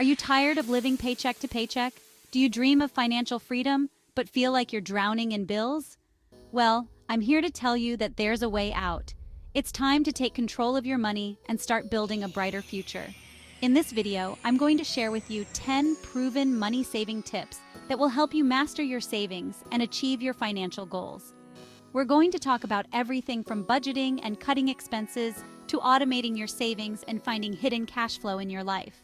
Are you tired of living paycheck to paycheck? Do you dream of financial freedom, but feel like you're drowning in bills? Well, I'm here to tell you that there's a way out. It's time to take control of your money and start building a brighter future. In this video, I'm going to share with you 10 proven money-saving tips that will help you master your savings and achieve your financial goals. We're going to talk about everything from budgeting and cutting expenses to automating your savings and finding hidden cash flow in your life.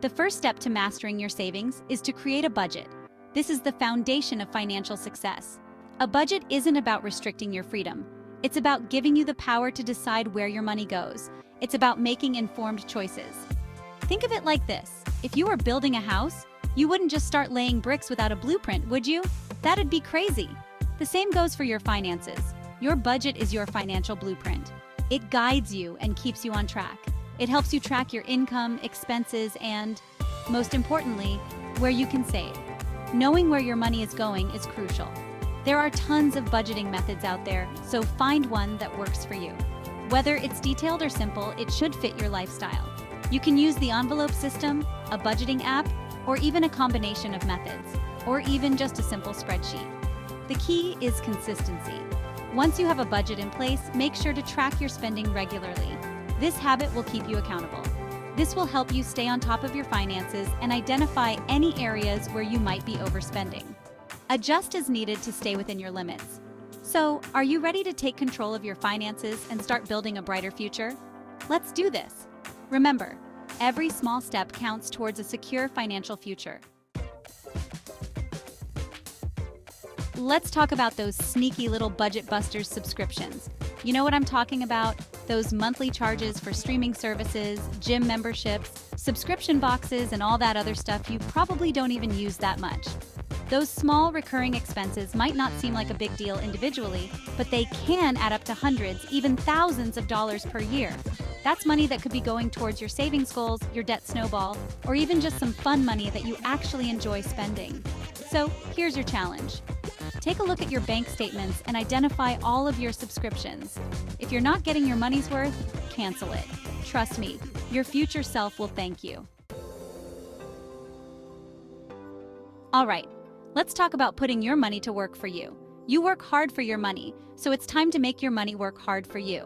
The first step to mastering your savings is to create a budget. This is the foundation of financial success. A budget isn't about restricting your freedom. It's about giving you the power to decide where your money goes. It's about making informed choices. Think of it like this. If you were building a house, you wouldn't just start laying bricks without a blueprint, would you? That'd be crazy. The same goes for your finances. Your budget is your financial blueprint. It guides you and keeps you on track. It helps you track your income, expenses, and, most importantly, where you can save. Knowing where your money is going is crucial. There are tons of budgeting methods out there, so find one that works for you. Whether it's detailed or simple, it should fit your lifestyle. You can use the envelope system, a budgeting app, or even a combination of methods, or even just a simple spreadsheet. The key is consistency. Once you have a budget in place, make sure to track your spending regularly. This habit will keep you accountable. This will help you stay on top of your finances and identify any areas where you might be overspending. Adjust as needed to stay within your limits. So, are you ready to take control of your finances and start building a brighter future? Let's do this. Remember, every small step counts towards a secure financial future. Let's talk about those sneaky little budget busters subscriptions. You know what I'm talking about? Those monthly charges for streaming services, gym memberships, subscription boxes, and all that other stuff you probably don't even use that much. Those small recurring expenses might not seem like a big deal individually, but they can add up to hundreds, even thousands of dollars per year. That's money that could be going towards your savings goals, your debt snowball, or even just some fun money that you actually enjoy spending. So here's your challenge. Take a look at your bank statements and identify all of your subscriptions. If you're not getting your money's worth, cancel it. Trust me, your future self will thank you. All right, let's talk about putting your money to work for you. You work hard for your money, so it's time to make your money work hard for you.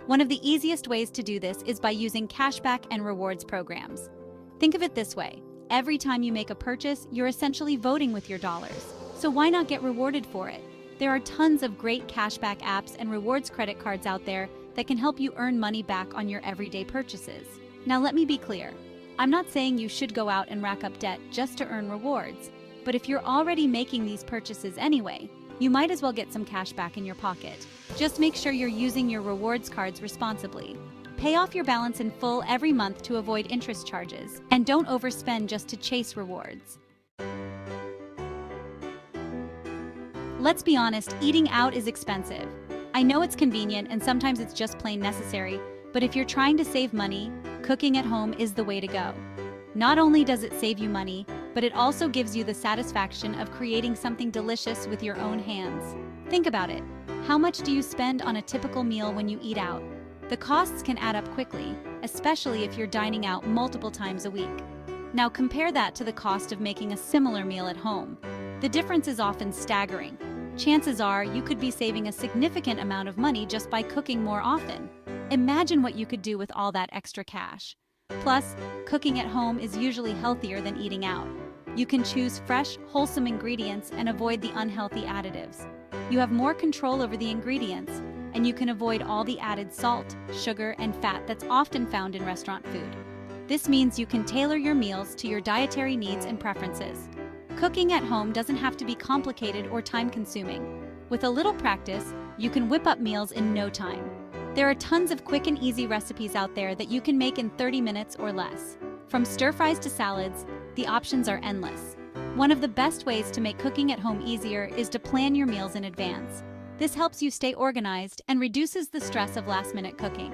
One of the easiest ways to do this is by using cashback and rewards programs. Think of it this way. Every time you make a purchase, you're essentially voting with your dollars. So why not get rewarded for it? There are tons of great cashback apps and rewards credit cards out there that can help you earn money back on your everyday purchases. Now let me be clear. I'm not saying you should go out and rack up debt just to earn rewards. But if you're already making these purchases anyway, you might as well get some cash back in your pocket. Just make sure you're using your rewards cards responsibly. Pay off your balance in full every month to avoid interest charges, and don't overspend just to chase rewards. Let's be honest, eating out is expensive. I know it's convenient and sometimes it's just plain necessary, but if you're trying to save money, cooking at home is the way to go. Not only does it save you money, but it also gives you the satisfaction of creating something delicious with your own hands. Think about it. How much do you spend on a typical meal when you eat out? The costs can add up quickly, especially if you're dining out multiple times a week. Now compare that to the cost of making a similar meal at home. The difference is often staggering. Chances are you could be saving a significant amount of money just by cooking more often. Imagine what you could do with all that extra cash. Plus, cooking at home is usually healthier than eating out. You can choose fresh, wholesome ingredients and avoid the unhealthy additives. You have more control over the ingredients, and you can avoid all the added salt, sugar, and fat that's often found in restaurant food. This means you can tailor your meals to your dietary needs and preferences. Cooking at home doesn't have to be complicated or time-consuming. With a little practice, you can whip up meals in no time. There are tons of quick and easy recipes out there that you can make in 30 minutes or less. From stir-fries to salads, the options are endless. One of the best ways to make cooking at home easier is to plan your meals in advance. This helps you stay organized and reduces the stress of last-minute cooking.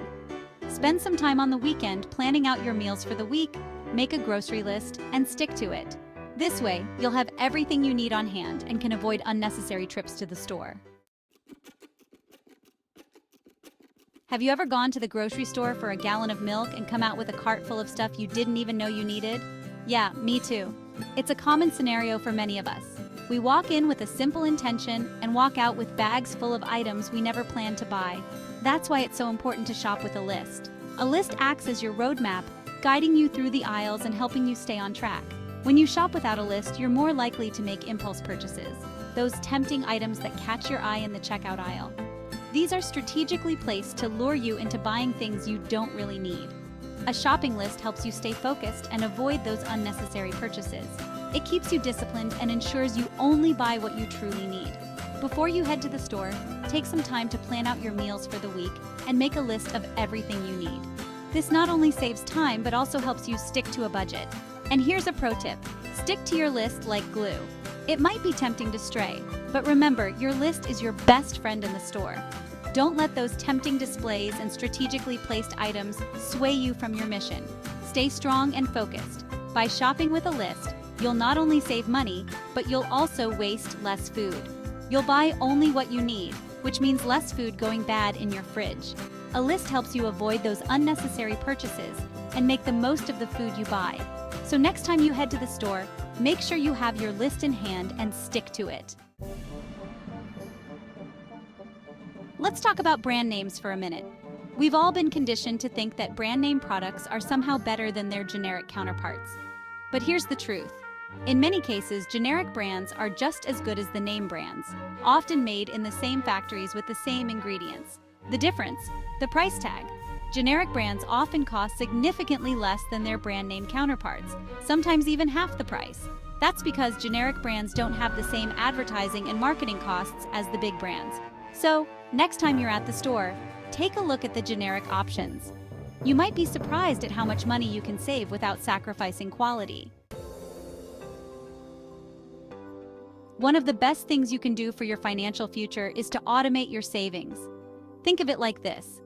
Spend some time on the weekend planning out your meals for the week, make a grocery list, and stick to it. This way, you'll have everything you need on hand and can avoid unnecessary trips to the store. Have you ever gone to the grocery store for a gallon of milk and come out with a cart full of stuff you didn't even know you needed? Yeah, me too. It's a common scenario for many of us. We walk in with a simple intention and walk out with bags full of items we never planned to buy. That's why it's so important to shop with a list. A list acts as your roadmap, guiding you through the aisles and helping you stay on track. When you shop without a list, you're more likely to make impulse purchases, those tempting items that catch your eye in the checkout aisle. These are strategically placed to lure you into buying things you don't really need. A shopping list helps you stay focused and avoid those unnecessary purchases. It keeps you disciplined and ensures you only buy what you truly need. Before you head to the store, take some time to plan out your meals for the week and make a list of everything you need. This not only saves time but also helps you stick to a budget. And here's a pro tip: stick to your list like glue. It might be tempting to stray, but remember, your list is your best friend in the store. Don't let those tempting displays and strategically placed items sway you from your mission. Stay strong and focused. By shopping with a list, you'll not only save money, but you'll also waste less food. You'll buy only what you need, which means less food going bad in your fridge. A list helps you avoid those unnecessary purchases and make the most of the food you buy. So next time you head to the store, make sure you have your list in hand and stick to it. Let's talk about brand names for a minute. We've all been conditioned to think that brand name products are somehow better than their generic counterparts. But here's the truth. In many cases, generic brands are just as good as the name brands, often made in the same factories with the same ingredients. The difference? The price tag. Generic brands often cost significantly less than their brand name counterparts, sometimes even half the price. That's because generic brands don't have the same advertising and marketing costs as the big brands. So, next time you're at the store, take a look at the generic options. You might be surprised at how much money you can save without sacrificing quality. One of the best things you can do for your financial future is to automate your savings. Think of it like this.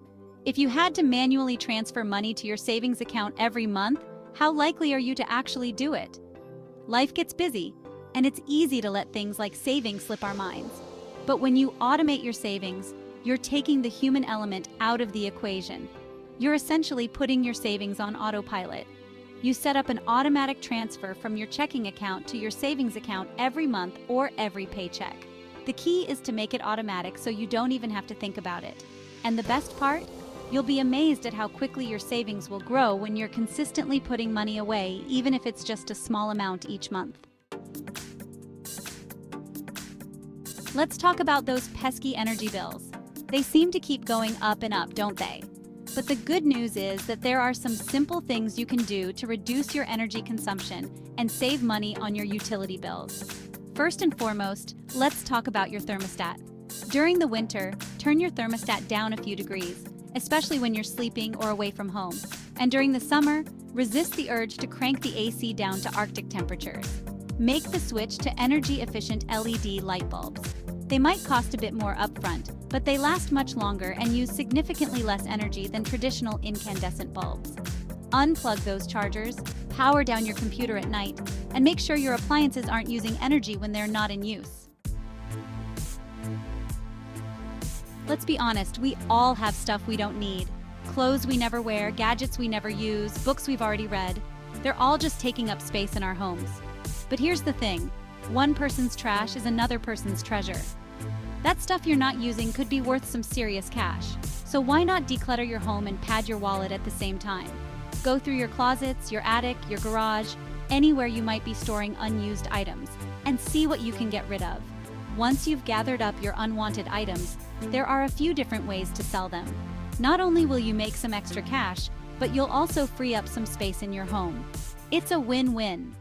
If you had to manually transfer money to your savings account every month, how likely are you to actually do it? Life gets busy, and it's easy to let things like saving slip our minds. But when you automate your savings, you're taking the human element out of the equation. You're essentially putting your savings on autopilot. You set up an automatic transfer from your checking account to your savings account every month or every paycheck. The key is to make it automatic so you don't even have to think about it. And the best part? You'll be amazed at how quickly your savings will grow when you're consistently putting money away, even if it's just a small amount each month. Let's talk about those pesky energy bills. They seem to keep going up and up, don't they? But the good news is that there are some simple things you can do to reduce your energy consumption and save money on your utility bills. First and foremost, let's talk about your thermostat. During the winter, turn your thermostat down a few degrees, especially when you're sleeping or away from home. And during the summer, resist the urge to crank the AC down to Arctic temperatures. Make the switch to energy-efficient LED light bulbs. They might cost a bit more upfront, but they last much longer and use significantly less energy than traditional incandescent bulbs. Unplug those chargers, power down your computer at night, and make sure your appliances aren't using energy when they're not in use. Let's be honest, we all have stuff we don't need. Clothes we never wear, gadgets we never use, books we've already read. They're all just taking up space in our homes. But here's the thing. One person's trash is another person's treasure. That stuff you're not using could be worth some serious cash. So why not declutter your home and pad your wallet at the same time? Go through your closets, your attic, your garage, anywhere you might be storing unused items, and see what you can get rid of. Once you've gathered up your unwanted items, there are a few different ways to sell them. Not only will you make some extra cash, but you'll also free up some space in your home. It's a win-win.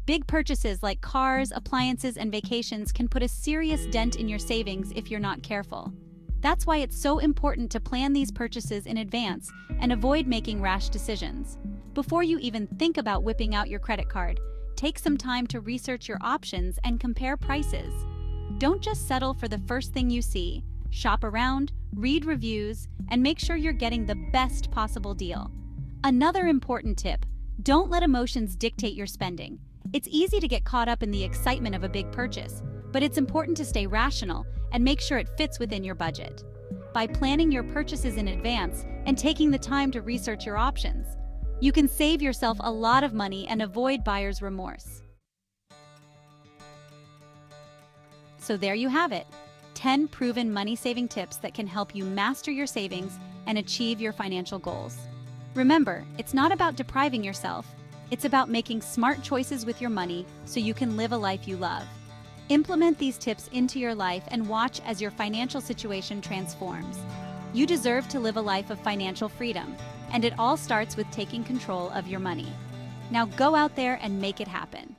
Big purchases like cars, appliances, and vacations can put a serious dent in your savings if you're not careful. That's why it's so important to plan these purchases in advance and avoid making rash decisions. Before you even think about whipping out your credit card, take some time to research your options and compare prices. Don't just settle for the first thing you see. Shop around, read reviews, and make sure you're getting the best possible deal. Another important tip: don't let emotions dictate your spending. It's easy to get caught up in the excitement of a big purchase, but it's important to stay rational and make sure it fits within your budget. By planning your purchases in advance and taking the time to research your options, you can save yourself a lot of money and avoid buyer's remorse. So there you have it, 10 proven money-saving tips that can help you master your savings and achieve your financial goals. Remember, it's not about depriving yourself, it's about making smart choices with your money so you can live a life you love. Implement these tips into your life and watch as your financial situation transforms. You deserve to live a life of financial freedom, and it all starts with taking control of your money. Now go out there and make it happen.